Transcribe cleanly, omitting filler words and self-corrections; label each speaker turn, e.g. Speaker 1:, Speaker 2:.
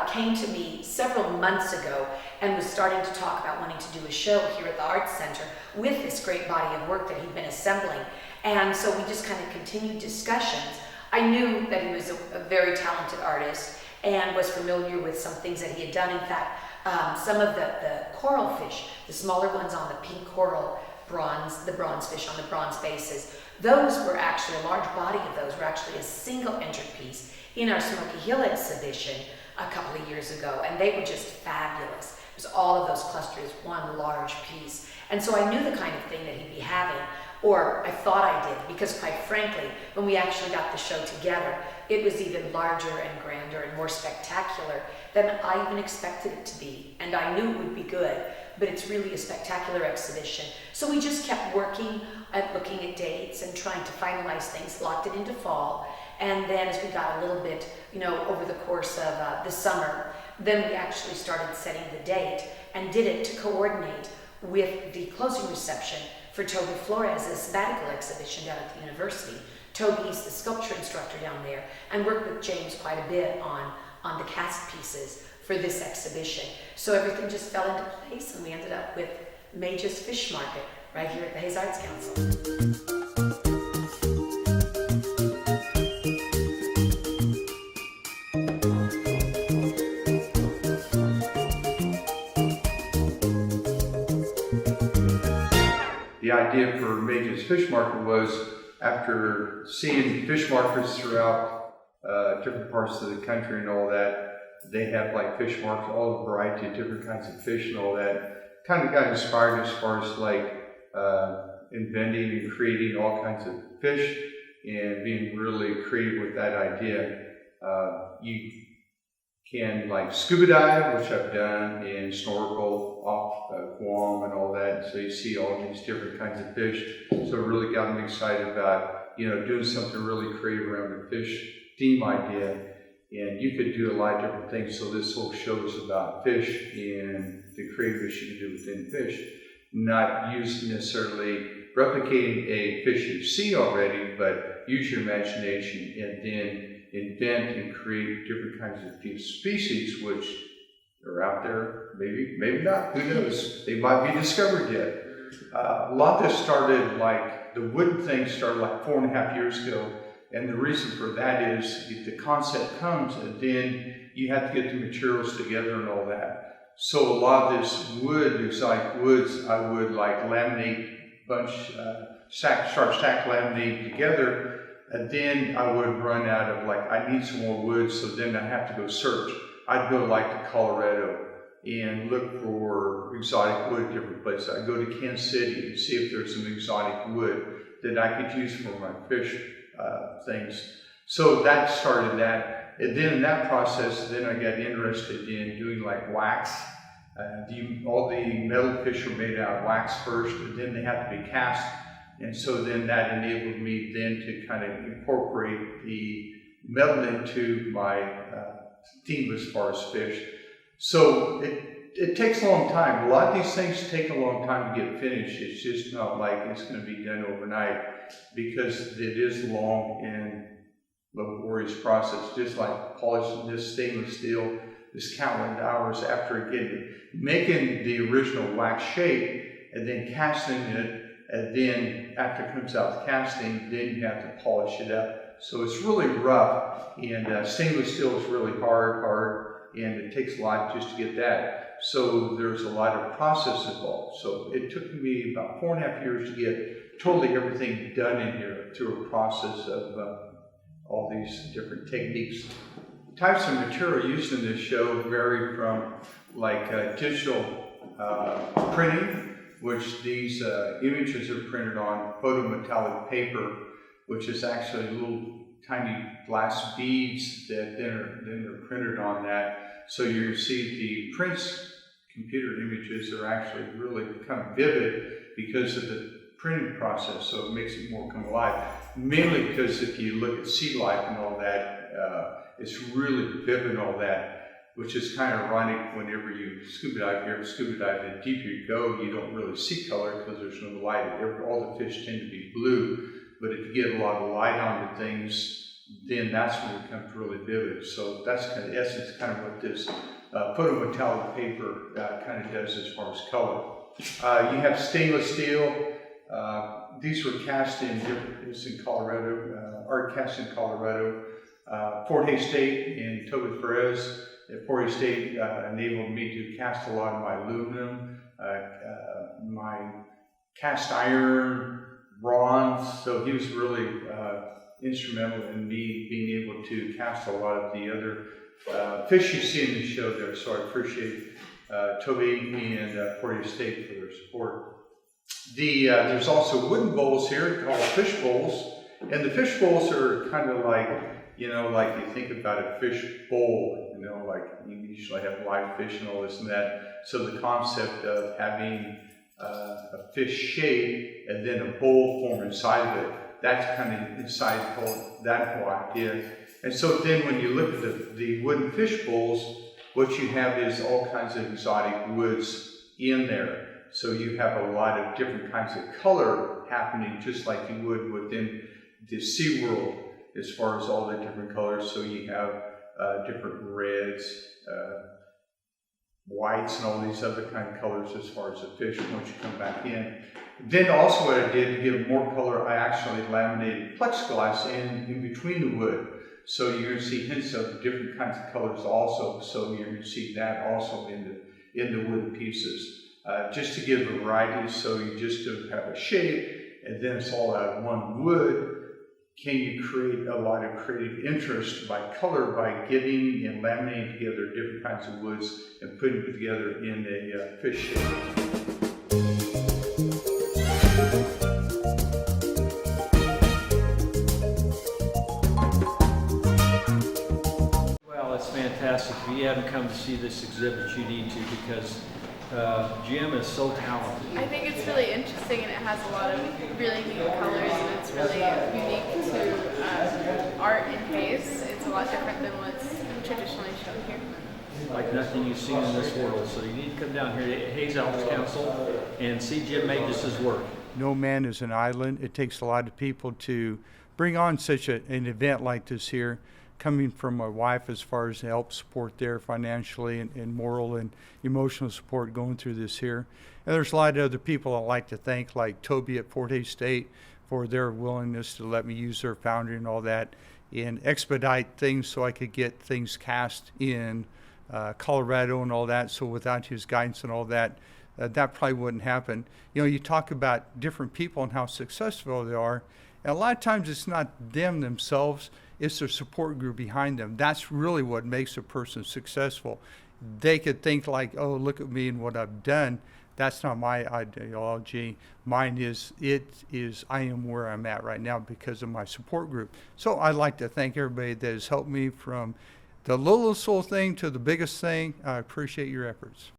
Speaker 1: came to me several months ago and was starting to talk about wanting to do a show here at the Arts Center with this great body of work that he'd been assembling. And so we just kind of continued discussions. I knew that he was a very talented artist and was familiar with some things that he had done. In fact, some of the coral fish, the smaller ones on the pink coral bronze, the bronze fish on the bronze bases, those were actually, a large body of those were actually a single entered piece in our Smoky Hill exhibition a couple of years ago, and they were just fabulous. It was all of those clustered as one large piece. And so I knew the kind of thing that he'd be having, or I thought I did, because quite frankly, when we actually got the show together, it was even larger and grander and more spectacular than I even expected it to be. And I knew it would be good, but it's really a spectacular exhibition. So we just kept working at looking at dates and trying to finalize things, locked it into fall. And then as we got a little bit, over the course of the summer, then we actually started setting the date and did it to coordinate with the closing reception for Toby Flores' sabbatical exhibition down at the university. Toby's the sculpture instructor down there and worked with James quite a bit on the cast pieces for this exhibition. So everything just fell into place and we ended up with Mage's Fish Market right here at the Hays Arts Council.
Speaker 2: The idea for Mage's Fish Market was, after seeing fish markets throughout different parts of the country and all that, they have like fish markets, all the variety of different kinds of fish and all that, kind of got inspired as far as like inventing and creating all kinds of fish and being really creative with that idea. You can like scuba dive, which I've done, and snorkel off Guam and all that. So you see all these different kinds of fish. So it really got me excited about, doing something really creative around the fish theme idea. And you could do a lot of different things. So this whole show is about fish and the creativeness you can do within fish. Not using necessarily replicating a fish you see already, but use your imagination and then invent and create different kinds of fish species, which are out there, maybe not, who knows? They might be discovered yet. A lot of this started the wooden thing started like 4.5 years ago, and the reason for that is the concept comes and then you have to get the materials together and all that. So a lot of this wood, exotic woods, I would laminate start stack laminate together, and then I would run out of I need some more wood, so then I have to go search. I'd go to Colorado and look for exotic wood in different places. I'd go to Kansas City and see if there's some exotic wood that I could use for my fish things. So that started that. And then in that process, then I got interested in doing wax. All the metal fish are made out of wax first, and then they have to be cast. And so then that enabled me then to kind of incorporate the metal into my theme as far as fish. So it takes a long time. A lot of these things take a long time to get finished. It's just not like it's going to be done overnight, because it is long and laborious process. Just like polishing this stainless steel, this countless hours after making the original wax shape and then casting it. And then after it comes out the casting, then you have to polish it up. So it's really rough, and stainless steel is really hard, and it takes a lot just to get that. So there's a lot of process involved. So it took me about 4.5 years to get totally everything done in here through a process of all these different techniques. The types of material used in this show vary from digital printing, which these images are printed on photometallic paper, which is actually little tiny glass beads that then are printed on that. So you see the prints, computer images are actually really kind of vivid because of the printing process, so it makes it more come alive. Mainly because if you look at sea life and all that, it's really vivid and all that, which is kind of ironic whenever you scuba dive. If you ever scuba dive, the deeper you go, you don't really see color because there's no light. All the fish tend to be blue, but if you get a lot of light onto things, then that's when it becomes really vivid. So that's kind of essence, kind of what this photometallic paper kind of does as far as color. You have stainless steel. These were cast in different, it's in Colorado, art cast in Colorado. Fort Hays State and Toby Perez at Fort Hays State enabled me to cast a lot of my aluminum, my cast iron, bronze. So he was really instrumental in me being able to cast a lot of the other fish you see in the show there. So I appreciate Toby and Fort Hays State for their support. There's also wooden bowls here called fish bowls, and the fish bowls are kind of like, you know, like you think about a fish bowl, you know, like you usually have live fish and all this and that. So the concept of having a fish shape and then a bowl form inside of it, that's kind of inside that whole idea. And so then when you look at the wooden fish bowls, what you have is all kinds of exotic woods in there. So you have a lot of different kinds of color happening, just like you would within the SeaWorld, as far as all the different colors. So you have different reds, whites, and all these other kind of colors as far as the fish once you come back in. Then also what I did to give more color, I actually laminated plexiglass in between the wood. So you're going to see hints of different kinds of colors also. So you're going to see that also in the wooden pieces. Just to give variety, so you just don't have a shape, and then it's all out of one wood. Can you create a lot of creative interest by color, by getting and laminating together different kinds of woods and putting it together in a fish shape?
Speaker 3: Well, it's fantastic. If you haven't come to see this exhibit, you need to, because Jim is so talented.
Speaker 4: I think it's really interesting, and it has a lot of really neat colors, and it's really unique to art in Hays. It's a lot different than what's traditionally shown here.
Speaker 3: Like nothing you've seen in this world. So you need to come down here to Hays Alps Council and see Jim Magis' work.
Speaker 5: No man is an island. It takes a lot of people to bring on such an event like this here. Coming from my wife as far as help support there financially and moral and emotional support going through this here. And there's a lot of other people I'd like to thank, like Toby at Fort Hays State, for their willingness to let me use their foundry and all that and expedite things so I could get things cast in Colorado and all that. So without his guidance and all that, that probably wouldn't happen. You know, you talk about different people and how successful they are. And a lot of times it's not them themselves, it's their support group behind them. That's really what makes a person successful. They could think like, oh, look at me and what I've done. That's not my ideology. Mine is, I am where I'm at right now because of my support group. So I'd like to thank everybody that has helped me from the littlest little thing to the biggest thing. I appreciate your efforts.